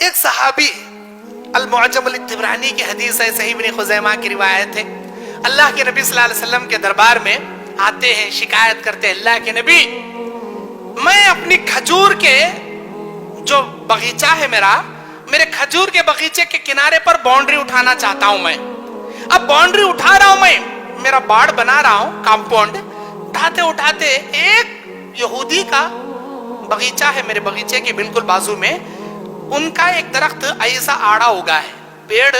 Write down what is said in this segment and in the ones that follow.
ایک صحابی المعجم الطبرانی کی حدیث ہے، صحیح ابن خزیمہ کی روایت ہے، اللہ کے نبی صلی اللہ علیہ وسلم کے دربار میں آتے ہیں، شکایت کرتے ہیں، اللہ کے نبی میں اپنی کھجور کے جو باغیچہ ہے میرے کھجور کے باغیچے کے کنارے پر باؤنڈری اٹھانا چاہتا ہوں میں. اب باؤنڈری اٹھا رہا ہوں میں، میرا باڑ بنا رہا ہوں، کمپاؤنڈ اٹھاتے اٹھاتے ایک یہودی کا باغیچہ ہے میرے باغیچے کے بالکل بازو میں، ان کا ایک درخت ایسا آڑا ہوگا ہے، پیڑ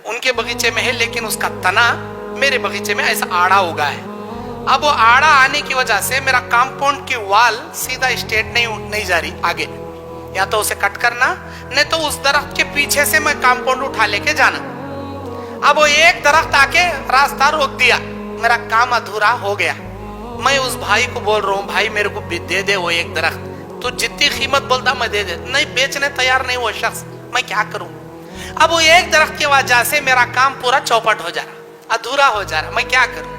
ان کے باغیچے میں ہے لیکن اس کا تنا میرے باغیچے میں ایسا آڑا ہوگا ہے. اب وہ آڑا آنے کی وجہ سے میرا کمپاؤنڈ کی وال سیدھا اسٹیٹ نہیں جا رہی آگے، یا تو اسے کٹ کرنا نہیں تو اس درخت کے پیچھے سے میں کمپاؤنڈ اٹھا لے کے جانا. اب وہ ایک درخت آ کے راستہ روک دیا، میرا کام ادھورا ہو گیا. میں اس بھائی کو بول رہا ہوں، بھائی میرے کو دے دے وہ ایک درخت، تو جتنی قیمت بولتا میں دے دے، نہیں بیچنے تیار نہیں وہ شخص، میں کیا کروں. اب وہ ایک درخت کی وجہ سے میرا کام پورا چوپٹ ہو جا رہا، ادھورا ہو جا رہا، میں کیا کروں.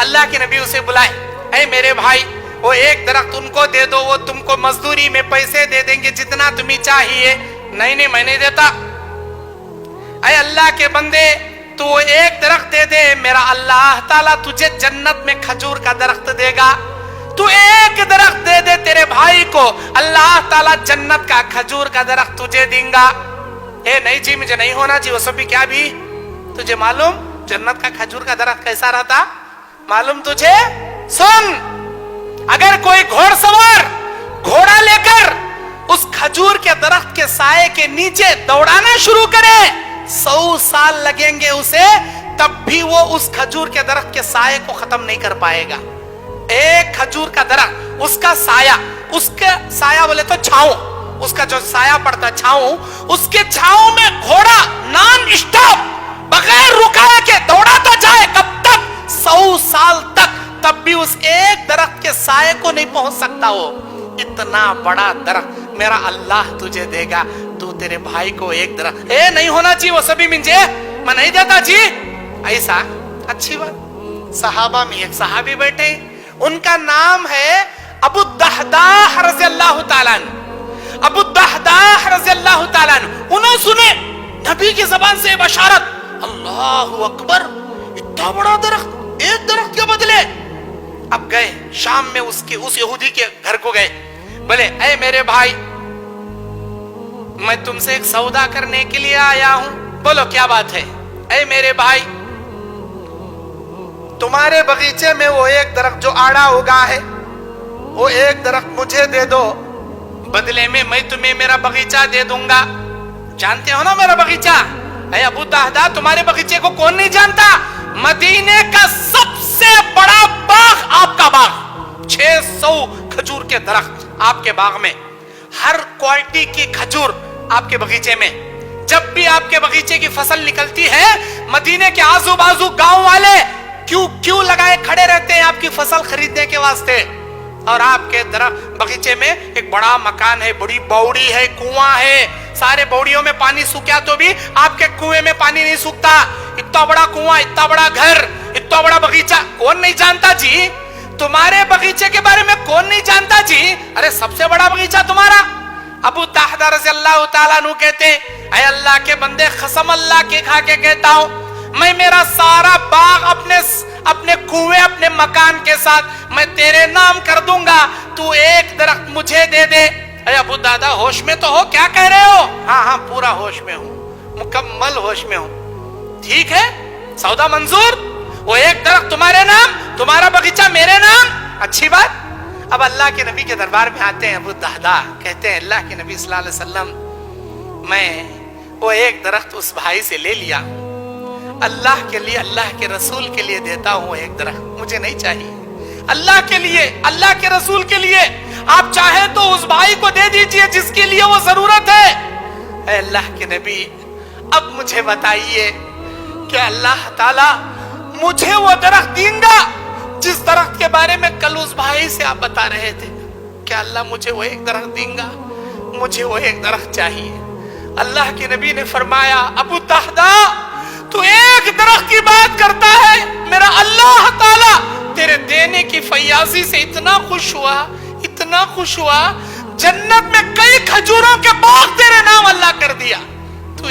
اللہ کے نبی اسے بلائے، اے میرے بھائی وہ ایک درخت ان کو دے دو، وہ تم کو مزدوری میں پیسے دے دیں گے جتنا تمہیں چاہیے. نہیں میں نہیں دیتا. اے اللہ کے بندے تو وہ ایک درخت دے دے، میرا اللہ تعالیٰ تجھے جنت میں کھجور کا درخت دے گا. تو ایک درخت دے دے تیرے بھائی کو، اللہ تعالیٰ جنت کا کھجور کا درخت تجھے دیں گا. اے نہیں جی مجھے نہیں ہونا جی وہ سب بھی کیا بھی. تجھے معلوم جنت کا کھجور کا درخت کیسا رہتا معلوم تجھے؟ سن، اگر کوئی گھوڑ سوار گھوڑا لے کر اس کھجور کے درخت کے سائے کے نیچے دوڑانا شروع کرے، 100 سال لگیں گے اسے، تب بھی وہ اس کھجور کے درخت کے سائے کو ختم نہیں کر پائے گا. ایک کھجور کا درخت، اس کا سایہ بولے تو چھاؤں، اس کا جو سایہ پڑتا چھاؤں، اس کے چھاؤں میں گھوڑا نان اسٹاپ بغیر رکائے کے دوڑاتا جائے، کب تک؟ 100 سال تک، تب بھی اس ایک درخت کے سائے کو نہیں پہنچ سکتا. وہ اتنا بڑا درخت میرا اللہ تجھے دے گا، تو تیرے بھائی کو ایک درخت اے نہیں ہونا چاہیے وہ سبھی منجے میں نہیں دیتا جی. ایسا اچھی بات. صحابہ میں ایک صحابی بیٹھے، ان کا نام ہے ابو الدحداح رضی اللہ تعالیٰ عنہ. ابو الدحداح رضی اللہ تعالیٰ عنہ انہوں سنے نبی کی زبان سے بشارت، اللہ اکبر، اتنا بڑا درخت ایک درخت کے بدلے. اب گئے شام میں اس یہودی کے گھر کو گئے، بولے اے میرے بھائی میں تم سے ایک سودا کرنے کے لیے آیا ہوں. بولو کیا بات ہے. اے میرے بھائی تمہارے باغیچے میں وہ ایک درخت جو آڑا ہوگا ہے، وہ ایک درخت مجھے دے دو، بدلے میں تمہیں میرا باغیچہ دے دوں گا. جانتے ہو نا میرا باغیچہ؟ اے ابو الدحداح تمہارے باغیچے کو کون نہیں جانتا؟ مدینے کا سب سے بڑا باغ آپ کا باغ، 600 کھجور کے درخت آپ کے باغ میں، ہر کوالٹی کی کھجور آپ کے باغیچے میں. جب بھی آپ کے باغیچے کی فصل نکلتی ہے، مدینے کے آزو بازو گاؤں والے کیوں لگائے کھڑے رہتے ہیں آپ کی فصل خریدنے کے واسطے. اور آپ کے درخت باغیچے میں ایک بڑا مکان ہے، بڑی باوڑی ہے، کنواں ہے، سارے باوڑیوں میں پانی سوکھا تو بھی آپ کے کنویں میں پانی نہیں سوکھتا. اتنا بڑا کنواں، اتنا بڑا گھر، اتنا بڑا باغیچہ، کون نہیں جانتا جی؟ تمہارے باغیچے کے بارے میں کون نہیں جانتا جی؟ ارے سب سے بڑا باغیچہ تمہارا. ابو الدحداح رضی اللہ تعالیٰ عنہ کہتے اے اللہ کے بندے قسم اللہ کے کھا کے کہتا ہوں، میں میرا سارا باغ اپنے کنویں اپنے مکان کے ساتھ میں تیرے نام کر دوں گا، تو ایک درخت مجھے دے دے. اے ابو الدحداح ہوش میں تو ہو؟ کیا کہہ رہے ہو؟ ہاں پورا ہوش میں ہوں، مکمل ہوش میں ہوں. ٹھیک ہے سودا منظور، وہ ایک درخت تمہارے نام، تمہارا باغیچہ میرے نام. اچھی بات. اب اللہ کے نبی کے دربار میں آتے ہیں ابو الدحداح، کہتے ہیں اللہ کے نبی صلی اللہ علیہ وسلم میں وہ ایک درخت اس بھائی سے لے لیا، اللہ کے لیے اللہ کے رسول کے لیے دیتا ہوں ایک درخت، مجھے نہیں چاہیے. اللہ کے لیے اللہ کے رسول کے لیے آپ چاہیں تو اس بھائی کو دے دیجئے جس کے لیے وہ ضرورت ہے. اے اللہ کے نبی اب مجھے بتائیے کہ اللہ تعالی مجھے وہ درخت دیں گا جس درخت کے بارے میں کل اس بھائی سے آپ بتا رہے تھے؟ کیا اللہ مجھے وہ ایک درخت دیں گا؟ مجھے وہ ایک درخت چاہیے. اللہ کے نبی نے فرمایا ابو الدحداح تو ایک درخت کی بات کرتا ہے، میرا اللہ تعالیٰ تیرے دینے کی فیاضی سے اتنا خوش ہوا، جنت میں کئی کھجوروں کے باغ تیرے نام اللہ کر دیا.